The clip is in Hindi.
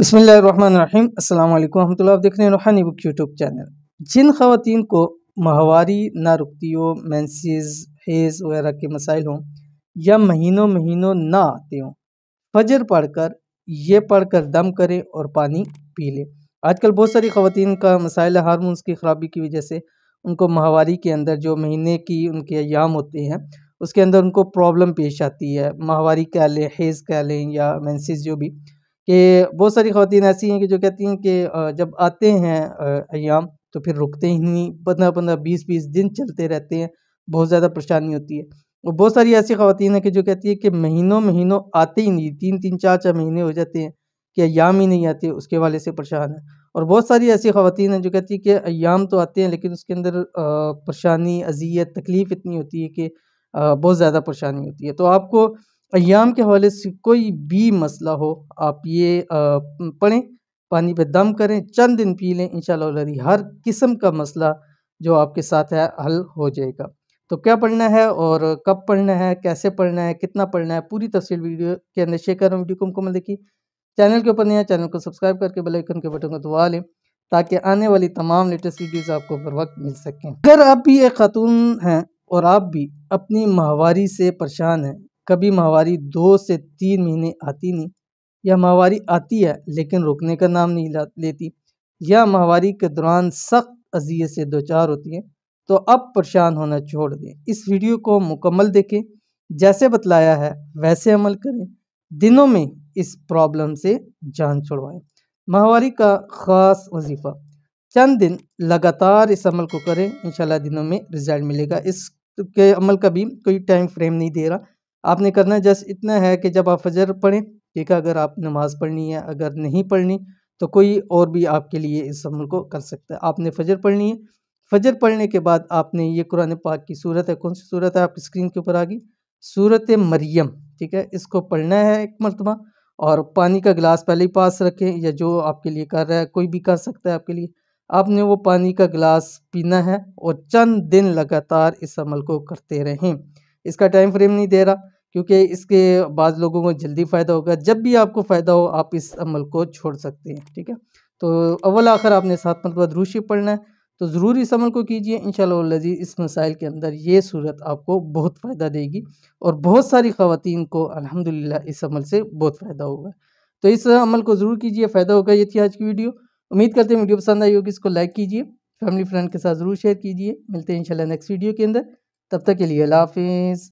बिस्मिल्लाहिर्रहमानिर्रहीम अस्सलाम वालेकुम रहमतुल्लाह। आप देख रहे हैं रूहानी बुक यूट्यूब चैनल। जिन ख़वातीन को माहवारी ना रुकती हो, मेंसेस, हैज़ वगैरह के मसाइल हों या महीनों महीनों ना आते हों, फजर पढ़कर दम करें और पानी पी लें। आजकल बहुत सारी ख़वातीन का मसाइल है हार्मोन्स की ख़राबी की वजह से उनको माहवारी के अंदर जो महीने की उनके अय्याम होते हैं उसके अंदर उनको प्रॉब्लम पेश आती है। माहवारी कह लें, हैज़ कह लें या मेंसेस जो भी, कि बहुत सारी ख़वातीन ऐसी हैं कि जो कहती हैं कि जब आते हैं अय्याम तो फिर रुकते ही नहीं, 15-15, 20-20 दिन चलते रहते हैं, बहुत ज़्यादा परेशानी होती है। और बहुत सारी ऐसी ख़वातीन हैं कि जो कहती है कि महीनों महीनों आते ही नहीं, 3-3, 4-4 महीने हो जाते हैं कि अय्याम ही नहीं आते, उसके हवाले से परेशान है। और बहुत सारी ऐसी ख़वातीन हैं जो कहती है कि अय्याम तो आते हैं लेकिन उसके अंदर परेशानी, अज़ियत, तकलीफ़ इतनी होती है कि बहुत ज़्यादा परेशानी होती है। तो आपको अय्याम के हवाले से कोई भी मसला हो, आप ये पढ़ें, पानी पे दम करें, चंद दिन पी लें, इंशाअल्लाह हर किस्म का मसला जो आपके साथ है हल हो जाएगा। तो क्या पढ़ना है और कब पढ़ना है, कैसे पढ़ना है, कितना पढ़ना है, पूरी तफ़सील वीडियो के अंदर शेयर कर रहा हूँ। वीडियो को मुकम्मल देखिए। चैनल के ऊपर नया है, चैनल को सब्सक्राइब करके बेल आइकन के बटन को दबा लें ताकि आने वाली तमाम लेटेस्ट वीडियोज़ आपको बर वक़्त मिल सकें। अगर आप भी एक खातून हैं और आप भी अपनी माहवारी से परेशान हैं, कभी माहवारी 2 से 3 महीने आती नहीं, या माहवारी आती है लेकिन रुकने का नाम नहीं लेती, या माहवारी के दौरान सख्त अज़ियत से दो चार होती हैं, तो अब परेशान होना छोड़ दें। इस वीडियो को मुकम्मल देखें, जैसे बतलाया है वैसे अमल करें, दिनों में इस प्रॉब्लम से जान छुड़वाएं। माहवारी का ख़ास वजीफ़ा, चंद दिन लगातार इस अमल को करें, इंशाल्लाह दिनों में रिज़ल्ट मिलेगा। इसके अमल का भी कोई टाइम फ्रेम नहीं दे रहा, आपने करना जस्ट इतना है कि जब आप फजर पढ़ें, ठीक है, अगर आप नमाज़ पढ़नी है, अगर नहीं पढ़नी तो कोई और भी आपके लिए इस अमल को कर सकता है। आपने फजर पढ़नी है, फजर पढ़ने के बाद आपने ये कुरान पाक की सूरत है, कौन सी सूरत है आपकी स्क्रीन के ऊपर आ गई, सूरत मरियम, ठीक है, इसको पढ़ना है एक मरतबा। और पानी का गिलास पहले ही पास रखें, या जो आपके लिए कर रहा है कोई भी कर सकता है आपके लिए, आपने वो पानी का गिलास पीना है और चंद दिन लगातार इस अमल को करते रहें। इसका टाइम फ्रेम नहीं दे रहा क्योंकि इसके बाद लोगों को जल्दी फ़ायदा होगा। जब भी आपको फ़ायदा हो आप इस अमल को छोड़ सकते हैं, ठीक है। तो अव्वल आखिर आपने 7 मरतबा दुरूद शरीफ पढ़ना है, तो ज़रूर इस अमल को कीजिए। इंशाअल्लाह इस मसाइल के अंदर ये सूरत आपको बहुत फ़ायदा देगी और बहुत सारी ख़वातीन को अल्हम्दुलिल्लाह इस अमल से बहुत फ़ायदा होगा। तो इस अमल को ज़रूर कीजिए, फ़ायदा होगा। ये थी आज की वीडियो। उम्मीद करते हैं वीडियो पसंद आई होगी। इसको लाइक कीजिए, फैमिली फ्रेंड के साथ ज़रूर शेयर कीजिए। मिलते हैं इंशाल्लाह नेक्स्ट वीडियो के अंदर, तब तक के लिए अल्लाह हाफ़िज़।